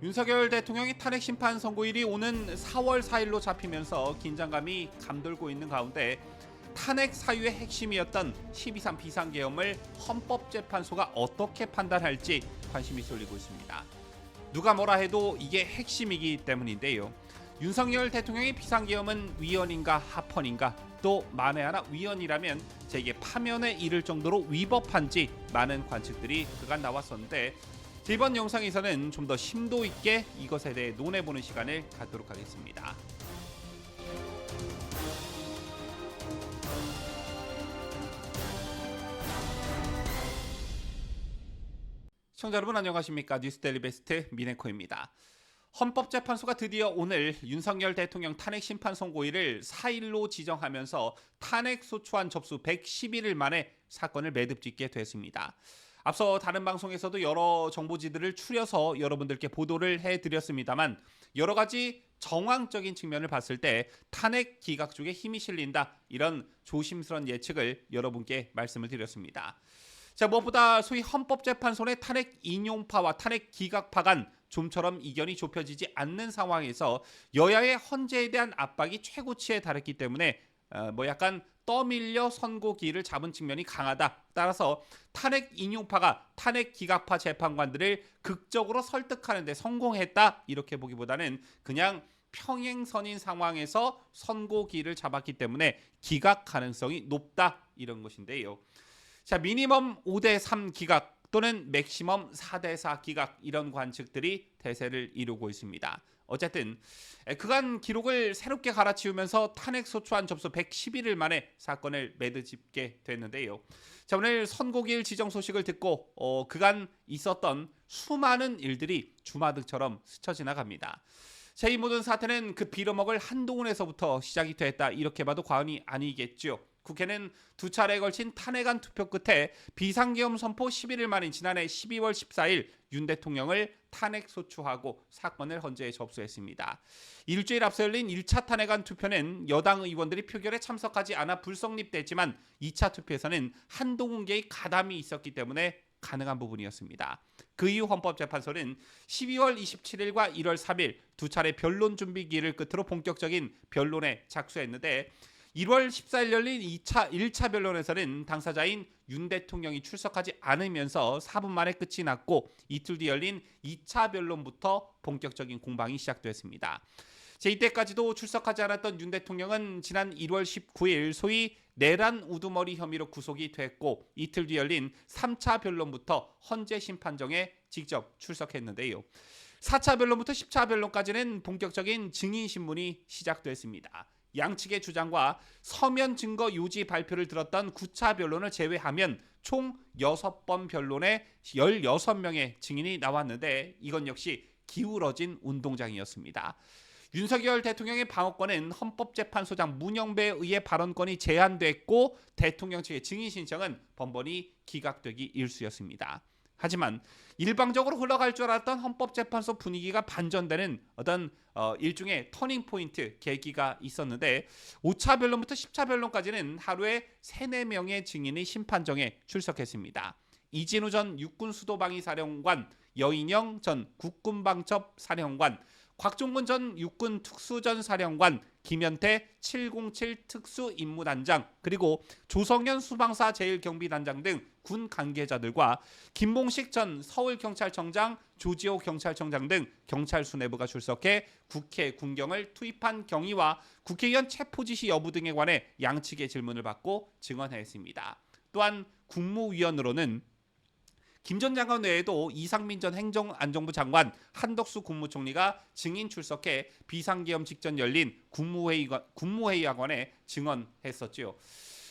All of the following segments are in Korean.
윤석열 대통령이 탄핵 심판 선고일이 오는 4월 4일로 잡히면서 긴장감이 감돌고 있는 가운데 탄핵 사유의 핵심이었던 12.3 비상계엄을 헌법재판소가 어떻게 판단할지 관심이 쏠리고 있습니다. 누가 뭐라 해도 이게 핵심이기 때문인데요. 윤석열 대통령의 비상계엄은 위헌인가 합헌인가, 또 만에 하나 위헌이라면 제게 파면에 이를 정도로 위법한지 많은 관측들이 그간 나왔었는데, 이번 영상에서는 좀 더 심도 있게 이것에 대해 논해보는 시간을 갖도록 하겠습니다. 시청자 여러분 안녕하십니까? 뉴스데일리 베스트 미네코입니다. 헌법재판소가 드디어 오늘 윤석열 대통령 탄핵 심판 선고일을 4일로 지정하면서 탄핵 소추안 접수 111일 만에 사건을 매듭짓게 됐습니다. 앞서 다른 방송에서도 여러 정보지들을 추려서 여러분들께 보도를 해드렸습니다만, 여러 가지 정황적인 측면을 봤을 때 탄핵 기각 쪽에 힘이 실린다, 이런 조심스러운 예측을 여러분께 말씀을 드렸습니다. 자, 무엇보다 소위 헌법재판소의 탄핵 인용파와 탄핵 기각파 간 좀처럼 이견이 좁혀지지 않는 상황에서 여야의 헌재에 대한 압박이 최고치에 달했기 때문에 약간 떠밀려 선고기를 잡은 측면이 강하다. 따라서 탄핵 인용파가 탄핵 기각파 재판관들을 극적으로 설득하는 데 성공했다, 이렇게 보기보다는 그냥 평행선인 상황에서 선고기를 잡았기 때문에 기각 가능성이 높다, 이런 것인데요. 자, 미니멈 5대3 기각 또는 맥시멈 4대4 기각, 이런 관측들이 대세를 이루고 있습니다. 어쨌든 그간 기록을 새롭게 갈아치우면서 탄핵 소추안 접수 111일 만에 사건을 매듭짓게 됐는데요. 자, 오늘 선고기일 지정 소식을 듣고 그간 있었던 수많은 일들이 주마등처럼 스쳐 지나갑니다. 자, 이 모든 사태는 그 빌어먹을 한동훈에서부터 시작이 됐다, 이렇게 봐도 과언이 아니겠죠. 국회는 두 차례에 걸친 탄핵안 투표 끝에 비상계엄 선포 11일 만인 지난해 12월 14일 윤 대통령을 탄핵 소추하고 사건을 헌재에 접수했습니다. 일주일 앞서 열린 1차 탄핵안 투표는 여당 의원들이 표결에 참석하지 않아 불성립됐지만 2차 투표에서는 한동훈계의 가담이 있었기 때문에 가능한 부분이었습니다. 그 이후 헌법재판소는 12월 27일과 1월 3일 두 차례 변론 준비기를 끝으로 본격적인 변론에 착수했는데, 1월 14일 열린 1차 변론에서는 당사자인 윤 대통령이 출석하지 않으면서 4분 만에 끝이 났고, 이틀 뒤 열린 2차 변론부터 본격적인 공방이 시작됐습니다. 이때까지도 출석하지 않았던 윤 대통령은 지난 1월 19일 소위 내란 우두머리 혐의로 구속이 됐고, 이틀 뒤 열린 3차 변론부터 헌재 심판정에 직접 출석했는데요. 4차 변론부터 10차 변론까지는 본격적인 증인 신문이 시작됐습니다. 양측의 주장과 서면 증거 요지 발표를 들었던 9차 변론을 제외하면 총 6번 변론에 16명의 증인이 나왔는데, 이건 역시 기울어진 운동장이었습니다. 윤석열 대통령의 방어권은 헌법재판소장 문영배에 의해 발언권이 제한됐고, 대통령 측의 증인 신청은 번번이 기각되기 일쑤였습니다. 하지만 일방적으로 흘러갈 줄 알았던 헌법재판소 분위기가 반전되는 어떤 일종의 터닝포인트 계기가 있었는데, 5차 변론부터 10차 변론까지는 하루에 3, 4명의 증인이 심판정에 출석했습니다. 이진우 전 육군수도방위사령관, 여인영 전 국군방첩사령관, 곽종근 전 육군 특수전사령관, 김현태 707 특수임무단장, 그리고 조성현 수방사 제1경비단장 등 군 관계자들과 김봉식 전 서울경찰청장, 조지호 경찰청장 등 경찰 수뇌부가 출석해 국회 군경을 투입한 경위와 국회의원 체포 지시 여부 등에 관해 양측의 질문을 받고 증언했습니다. 또한 국무위원으로는 김 전 장관 외에도 이상민 전 행정안전부 장관, 한덕수 국무총리가 증인 출석해 비상계엄 직전 열린 국무회의학원에 증언했었죠.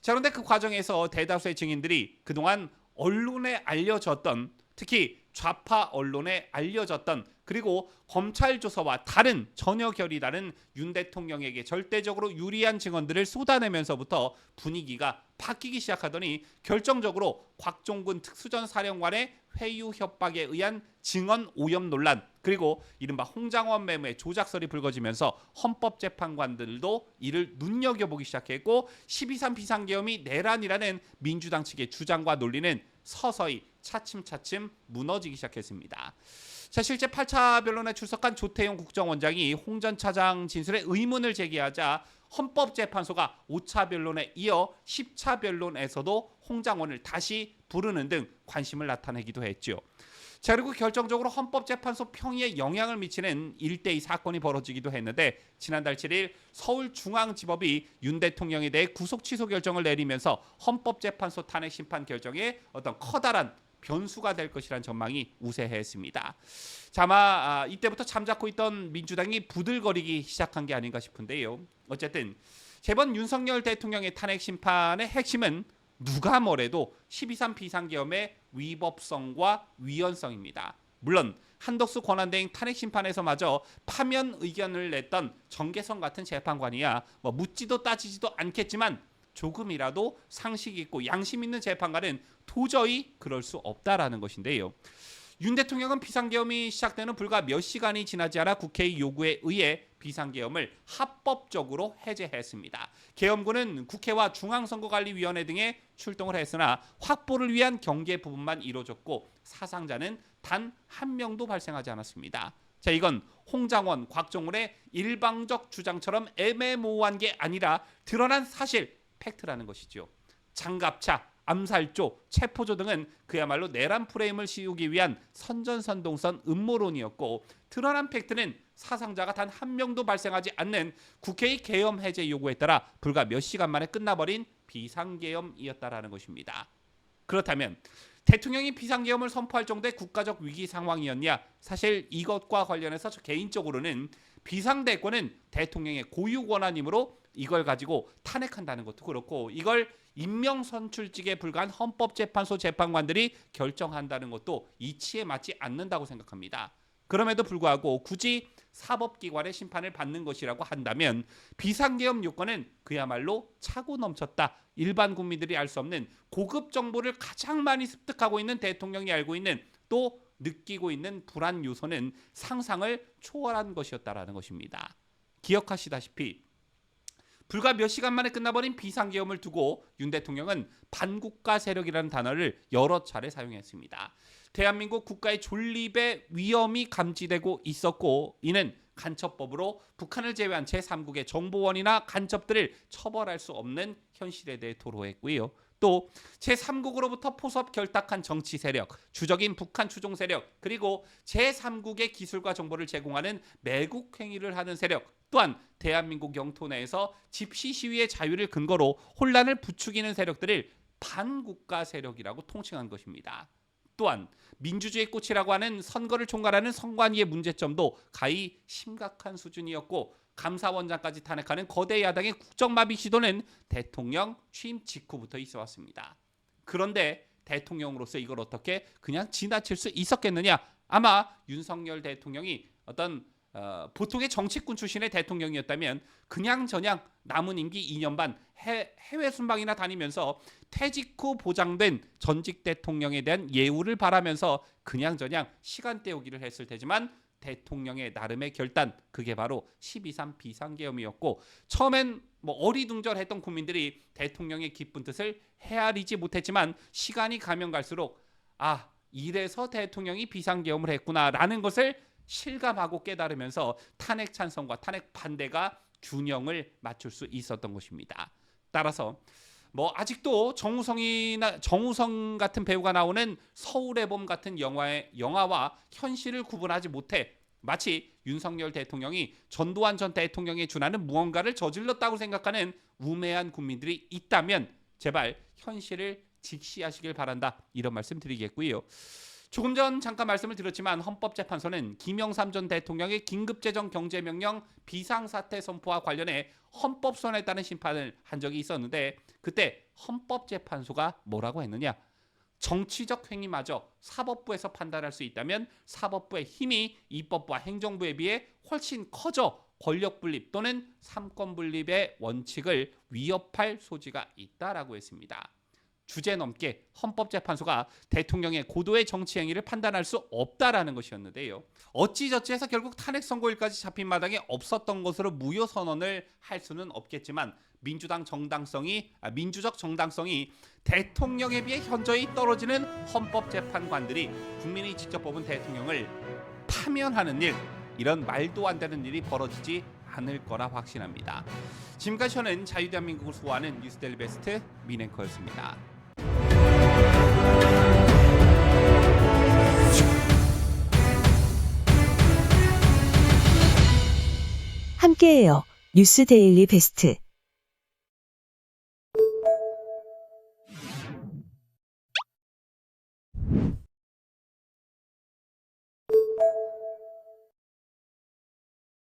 자, 그런데 그 과정에서 대다수의 증인들이 그동안 언론에 알려졌던, 특히 좌파 언론에 알려졌던, 그리고 검찰 조사와 다른, 전혀 결이 다른 윤 대통령에게 절대적으로 유리한 증언들을 쏟아내면서부터 분위기가 바뀌기 시작하더니 결정적으로 곽종근 특수전사령관의 회유 협박에 의한 증언 오염 논란, 그리고 이른바 홍장원 매무의 조작설이 불거지면서 헌법재판관들도 이를 눈여겨보기 시작했고, 12.3 비상계엄이 내란이라는 민주당 측의 주장과 논리는 서서히 차츰차츰 무너지기 시작했습니다. 자, 실제 8차 변론에 출석한 조태용 국정원장이 홍 전 차장 진술에 의문을 제기하자 헌법재판소가 5차 변론에 이어 10차 변론에서도 홍 장관을 다시 부르는 등 관심을 나타내기도 했죠. 자, 그리고 결정적으로 헌법재판소 평의에 영향을 미치는 1대2 사건이 벌어지기도 했는데 지난달 7일 서울중앙지법이 윤 대통령에 대해 구속 취소 결정을 내리면서 헌법재판소 탄핵 심판 결정에 어떤 커다란 변수가 될 것이라는 전망이 우세했습니다. 자, 아마 이때부터 잠자코 있던 민주당이 부들거리기 시작한 게 아닌가 싶은데요. 어쨌든 이번 윤석열 대통령의 탄핵 심판의 핵심은 누가 뭐래도 12.3 비상계엄의 위법성과 위헌성입니다. 물론 한덕수 권한대행 탄핵 심판에서마저 파면 의견을 냈던 정계성 같은 재판관이야 뭐 묻지도 따지지도 않겠지만 조금이라도 상식 있고 양심 있는 재판관은 도저히 그럴 수 없다라는 것인데요. 윤 대통령은 비상계엄이 시작되는 불과 몇 시간이 지나지 않아 국회의 요구에 의해 비상계엄을 합법적으로 해제했습니다. 계엄군은 국회와 중앙선거관리위원회 등에 출동을 했으나 확보를 위한 경계 부분만 이루어졌고 사상자는 단 한 명도 발생하지 않았습니다. 자, 이건 홍장원, 곽정훈의 일방적 주장처럼 애매모호한 게 아니라 드러난 사실, 팩트라는 것이죠. 장갑차, 암살조, 체포조 등은 그야말로 내란 프레임을 씌우기 위한 선전선동선 음모론이었고 드러난 팩트는 사상자가 단 한 명도 발생하지 않는 국회의 계엄 해제 요구에 따라 불과 몇 시간 만에 끝나버린 비상계엄이었다라는 것입니다. 그렇다면 대통령이 비상계엄을 선포할 정도의 국가적 위기 상황이었냐? 사실 이것과 관련해서 저 개인적으로는 비상대권은 대통령의 고유 권한이므로 이걸 가지고 탄핵한다는 것도 그렇고 이걸 임명선출직에 불과한 헌법재판소 재판관들이 결정한다는 것도 이치에 맞지 않는다고 생각합니다. 그럼에도 불구하고 굳이 사법기관의 심판을 받는 것이라고 한다면 비상계엄 요건은 그야말로 차고 넘쳤다. 일반 국민들이 알 수 없는 고급 정보를 가장 많이 습득하고 있는 대통령이 알고 있는 또 느끼고 있는 불안 요소는 상상을 초월한 것이었다라는 것입니다. 기억하시다시피 불과 몇 시간 만에 끝나버린 비상계엄을 두고 윤 대통령은 반국가 세력이라는 단어를 여러 차례 사용했습니다. 대한민국 국가의 존립의 위험이 감지되고 있었고 이는 간첩법으로 북한을 제외한 제3국의 정보원이나 간첩들을 처벌할 수 없는 현실에 대해 토로했고요. 또 제3국으로부터 포섭 결탁한 정치 세력, 주적인 북한 추종 세력, 그리고 제3국의 기술과 정보를 제공하는 매국 행위를 하는 세력, 또한 대한민국 영토 내에서 집시 시위의 자유를 근거로 혼란을 부추기는 세력들을 반국가 세력이라고 통칭한 것입니다. 또한 민주주의 꽃이라고 하는 선거를 총괄하는 선관위의 문제점도 가히 심각한 수준이었고 감사원장까지 탄핵하는 거대 야당의 국정마비 시도는 대통령 취임 직후부터 있어 왔습니다. 그런데 대통령으로서 이걸 어떻게 그냥 지나칠 수 있었겠느냐? 아마 윤석열 대통령이 어떤 보통의 정치꾼 출신의 대통령이었다면 그냥저냥 남은 임기 2년 반 해외 순방이나 다니면서 퇴직 후 보장된 전직 대통령에 대한 예우를 바라면서 그냥저냥 시간 때우기를 했을 테지만 대통령의 나름의 결단, 그게 바로 12.3 비상계엄이었고 처음엔 어리둥절했던 국민들이 대통령의 깊은 뜻을 헤아리지 못했지만 시간이 가면 갈수록 이래서 대통령이 비상계엄을 했구나라는 것을 실감하고 깨달으면서 탄핵 찬성과 탄핵 반대가 균형을 맞출 수 있었던 것입니다. 따라서 아직도 정우성 같은 배우가 나오는 서울의 봄 같은 영화와 현실을 구분하지 못해 마치 윤석열 대통령이 전두환 전 대통령에 준하는 무언가를 저질렀다고 생각하는 우매한 국민들이 있다면 제발 현실을 직시하시길 바란다. 이런 말씀 드리겠고요. 조금 전 잠깐 말씀을 드렸지만 헌법재판소는 김영삼 전 대통령의 긴급재정 경제명령 비상사태 선포와 관련해 헌법소원에 따른 심판을 한 적이 있었는데 그때 헌법재판소가 뭐라고 했느냐? 정치적 행위마저 사법부에서 판단할 수 있다면 사법부의 힘이 입법부와 행정부에 비해 훨씬 커져 권력 분립 또는 삼권 분립의 원칙을 위협할 소지가 있다라고 했습니다. 주제넘게 헌법재판소가 대통령의 고도의 정치 행위를 판단할 수 없다라는 것이었는데요. 어찌저찌 해서 결국 탄핵 선고일까지 잡힌 마당에 없었던 것으로 무효 선언을 할 수는 없겠지만 민주적 정당성이 대통령에 비해 현저히 떨어지는 헌법재판관들이 국민이 직접 뽑은 대통령을 파면하는 일, 이런 말도 안 되는 일이 벌어지지 않을 거라 확신합니다. 지금까지 저는 자유대한민국을 수호하는 뉴스데일리 베스트 민앵커였습니다. 함께해요. 뉴스 데일리 베스트.